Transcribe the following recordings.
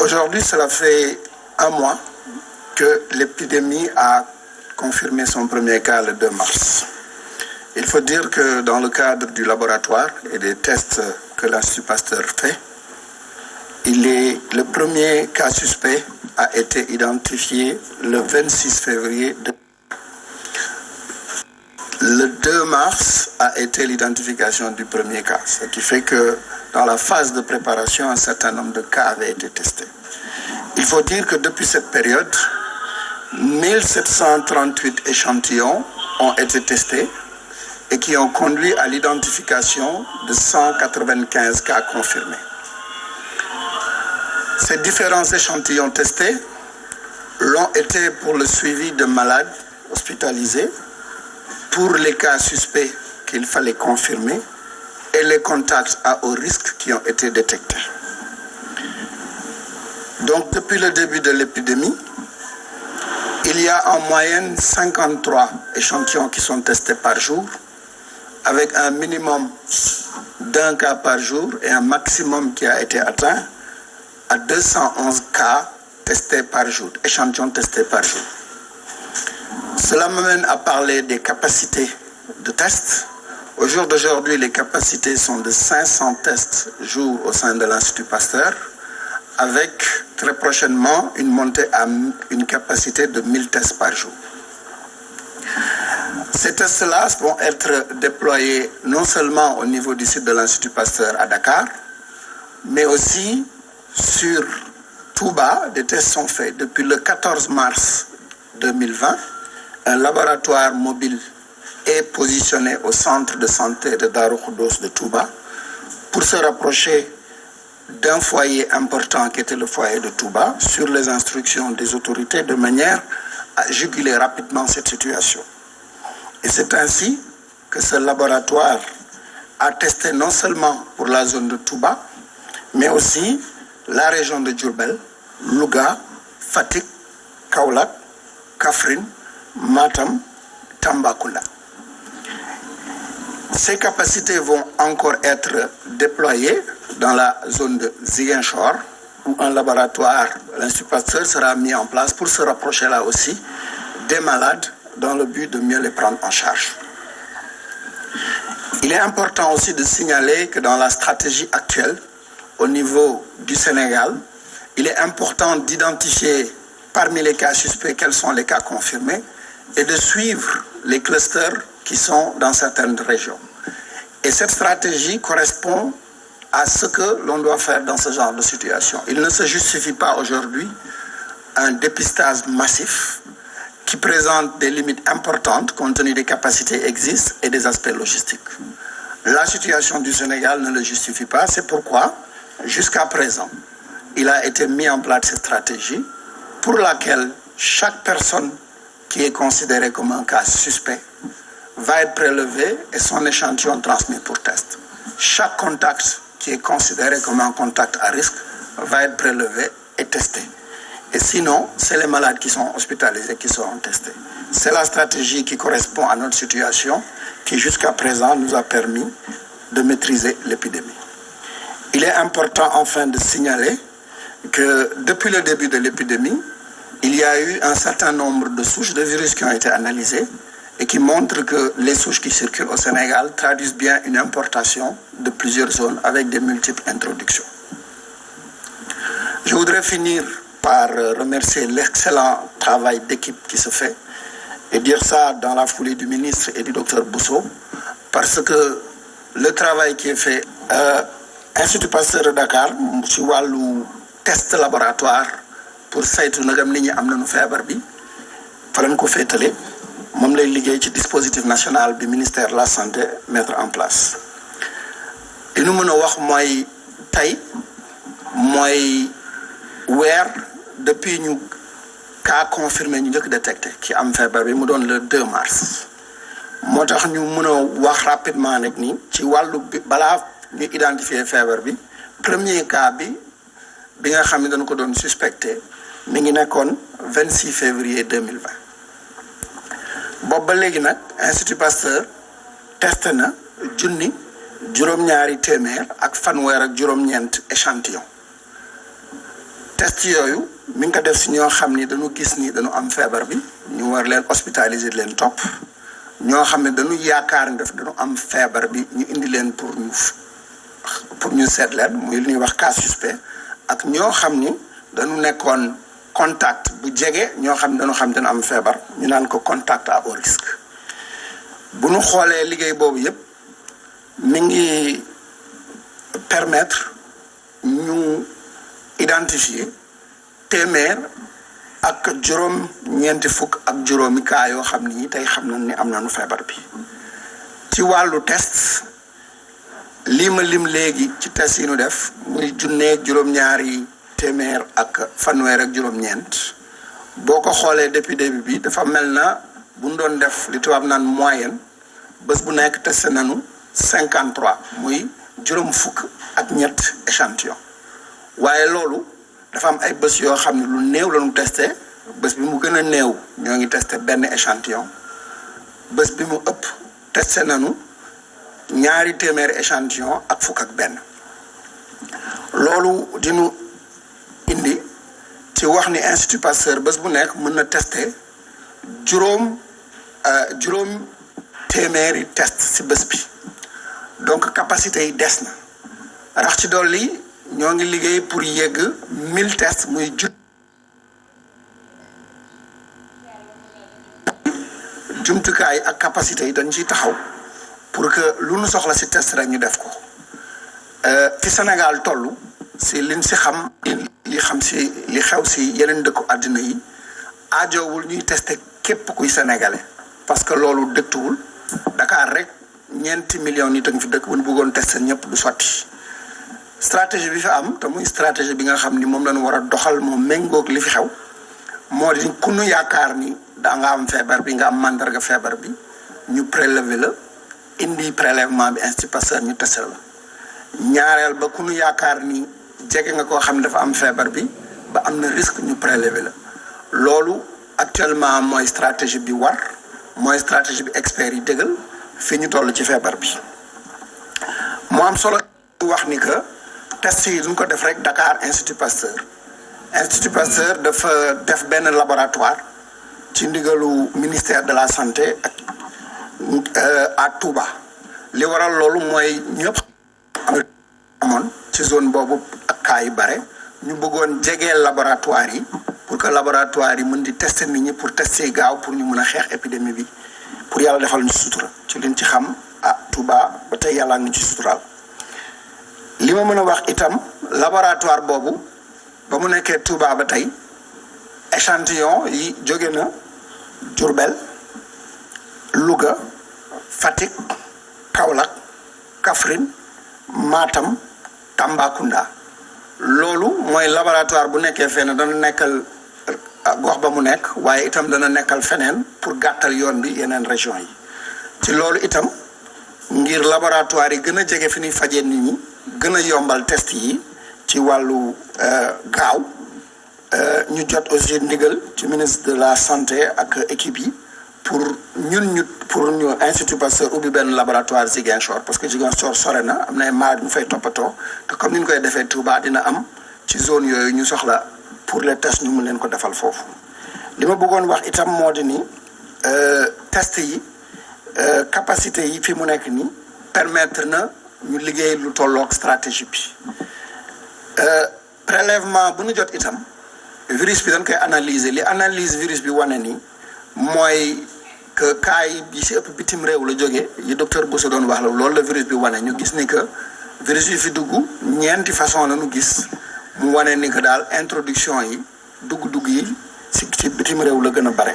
Aujourd'hui, cela fait un mois que l'épidémie a confirmé son premier cas le 2 mars. Il faut dire que dans le cadre du laboratoire et des tests que l'Institut Pasteur fait, le premier cas suspect a été identifié le 26 février. Le 2 mars a été l'identification du premier cas, ce qui fait que dans la phase de préparation, un certain nombre de cas avaient été testés. Il faut dire que depuis cette période, 1738 échantillons ont été testés et qui ont conduit à l'identification de 195 cas confirmés. Ces différents échantillons testés l'ont été pour le suivi de malades hospitalisés, pour les cas suspects qu'il fallait confirmer et les contacts à haut risque qui ont été détectés. Donc depuis le début de l'épidémie, il y a en moyenne 53 échantillons qui sont testés par jour, avec un minimum d'un cas par jour et un maximum qui a été atteint à 211 cas testés par jour, échantillons testés par jour. Cela m'amène à parler des capacités de tests. Au jour d'aujourd'hui, les capacités sont de 500 tests jour au sein de l'Institut Pasteur, avec très prochainement une montée à une capacité de 1000 tests par jour. Ces tests-là vont être déployés non seulement au niveau du site de l'Institut Pasteur à Dakar, mais aussi sur Touba. Des tests sont faits depuis le 14 mars 2020. Un laboratoire mobile est positionné au centre de santé de Darou Khoudoss de Touba pour se rapprocher d'un foyer important qui était le foyer de Touba sur les instructions des autorités de manière à juguler rapidement cette situation. Et c'est ainsi que ce laboratoire a testé non seulement pour la zone de Touba, mais aussi la région de Diourbel, Louga, Fatick, Kaolack, Kaffrine, Matam, Tambacounda. Ces capacités vont encore être déployées dans la zone de Ziguinchor, où un laboratoire, l'Institut Pasteur, sera mis en place pour se rapprocher là aussi des malades dans le but de mieux les prendre en charge. Il est important aussi de signaler que dans la stratégie actuelle, au niveau du Sénégal, il est important d'identifier parmi les cas suspects quels sont les cas confirmés et de suivre les clusters qui sont dans certaines régions. Et cette stratégie correspond à ce que l'on doit faire dans ce genre de situation. Il ne se justifie pas aujourd'hui un dépistage massif qui présente des limites importantes compte tenu des capacités existantes et des aspects logistiques. La situation du Sénégal ne le justifie pas, c'est pourquoi, jusqu'à présent, il a été mis en place cette stratégie pour laquelle chaque personne qui est considérée comme un cas suspect va être prélevé et son échantillon transmis pour test. Chaque contact qui est considéré comme un contact à risque va être prélevé et testé. Et sinon, c'est les malades qui sont hospitalisés qui seront testés. C'est la stratégie qui correspond à notre situation qui, jusqu'à présent, nous a permis de maîtriser l'épidémie. Il est important enfin de signaler que depuis le début de l'épidémie, il y a eu un certain nombre de souches de virus qui ont été analysées et qui montrent que les souches qui circulent au Sénégal traduisent bien une importation de plusieurs zones avec de multiples introductions. Je voudrais finir par remercier l'excellent travail d'équipe qui se fait et dire ça dans la foulée du ministre et du docteur Bousso, parce que le travail qui est fait Institut Pasteur de Dakar ci wàllu test laboratoire pour saytu nagam nit ñi am nañu feebar bi fa lañ ko féetale moom lay liggéey ci dispositif national bi ministère de la santé mettre en place. li nu mën a wax mooy tey mooy weer depuis ñu cas confirmé ñu njëkk détecté ki am feebar bi mu doon le 2 mars moo tax ñu mën a wax rapidement nag ni ci wàllu bi balaa ñu identifier feebar bi premier cas bi nga xam ne dañu ko doon suspecté mi ngi nekkoon 26 février 2020 boobu ba léegi nag Institut Pasteur testé na junni juróom-ñaari téeméer ak fanweer ak juróom-ñeent échantillon test yooyu mi ngi ko def si ñoo xam ni dañu gis ni dañu am feebar bi ñu war leen hospitaliser leen topp ñoo xam ne dañu yaakaar ni dañu am feebar bi ñu indi leen pour ñu seet leen muy li ñuy wax cas suspect ak ñoo xam ni dañu nekkoon contact bu jege ñoo xam ne dañu xam dana am feebar ñu naan ko contact à haut risque bu ñu xoolee liggéey boobu yépp mi ngi permettre ñu identifier téeméer ak juróom-ñeenti fukk ak juróomi cas yoo xam ni tey xam nañ ni am nañu feebar bi ci wàllu test lii ma lim léegi ci test yi ñu def muy junneeg juróom-ñaari téeméer ak fanweer ak juróom-ñeent boo ko xoolee depuis début bi dafa mel na bu ñu doon def li tubaab naan moyenne bés bu nekk testé nañu 53 muy juróom fukk ak ñett échantillon waaye loolu dafa am ay bés yoo xam ne lu néew la ñu testé bés bi mu gën a néew ñoo ngi testé benn échantillon bés bi mu ëpp testé nañu ñaari téeméeri échantillon ak fukk ak benn loolu dinu indi ci wax ni Institut Pasteur bés bu nekk mën na testé juróom téeméeri test ci bés bi donc capacité yi des na rax ci dolli ñoo ngi liggéey pour yegg 1000 tests muy jumtukaay ak capacité yi dañ ciy taxaw pour que lu nu soxla ci test rek ñu def ko fi Sénégal toll ci liñ ci xam li xew ci yeneen dëkku àddina yi aajowul ñuy testé képp kuy sénégalais parce que loolu dëktuwul Dakar rek 4 millions nit a ngi fi dëkk bu ñu bëggoon testé ñëpp du sotti stratégie bi fi am te muy stratégie bi nga xam ni moom lañu war a doxal moom méngoog li fi xew moo di ku nu yaakaar ni da nga am feebar bi nga am mandarga feebar bi ñu prélever la indi prélèvement bi Institut Pasteur ñu testé la ñaareel ba ku nu yaakaar ni jege nga koo xam ne dafa am feebar bi ba am na risque ñu prélever la loolu actuellement mooy stratégie bi war mooy stratégie bi experts yi dëggal fi ñu toll ci feebar bi moo am solo wax ni que test yi duñ ko def rek Dakar Institut Pasteur dafa def benn laboratoire ci ndigalu ministère de la santé à Touba li waral loolu mooy ñëpp amoon ci zone boobu ak cas yu bare ñu bëggoon jegeel laboratoire yi pour que laboratoire yi mën di tester nit ñi pour tester gaaw pour ñu mën a xeex épidémie bi pour yàlla defal ñu sutura ci liñ ci xam Touba ba tey yàlla ngi ci suturaal li ma mën a wax itam laboratoire boobu ba mu nekkee Touba ba tey échantillon yi jóge na Diourbel Louga Fatick Kaolack Kaffrine Matam Tambacounda loolu mooy laboratoire bu nekkee fenn dana nekkal gox ba mu nekk waaye itam dana nekkal feneen pour gàttal yoon bi yeneen région yi ci loolu itam ngir laboratoire yi gën a jege fi ñuy fajee nit ñi gën a yombal test yi ci wàllu gaaw ñu jot aussi ndigal ci ministre de la santé ak équipe yi pour ñu Institut Pasteur ubbi benn laboratoire Ziguinchor parce que Ziguinchor sore na am na ay malade ñu fay toppatoo te comme ni ñu koy defee Touba dina am ci zone yooyu ñu soxla pour les tests ñu mun leen ko defal foofu li ma bëggoon wax itam moo di ni test yi capacité yi fi mu nekk nii permettre na ñu liggéey lu tolloog stratégie bi prélèvement bu ñu jot itam virus bi dañ koy analyser li analyse virus bi wane ni mooy que cas yi ci ëpp bitim réew la jógee yi docteur Bousso doon wax la loolu la virus bi wane ñu gis ni que virus yi fi dugg ñeenti façon la ñu gis mu wane ni que daal introduction yi dugg yi ci bitim réew la gën a bare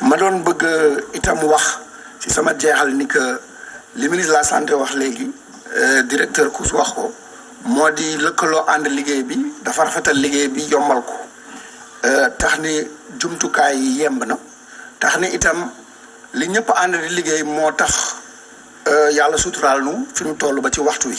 ma doon bëgg itam wax ci sama jeexal ni que li ministre de la santé wax léegi directeur Kous wax ko moo di lëkkaloo ànd liggéey bi dafa rafetal liggéey bi yombal ko tax ni jumtukaay yi yemb na tax ni itam li ñëpp ànd di liggéey moo tax yàlla suturaal nu fi ñu toll ba ci waxtu wi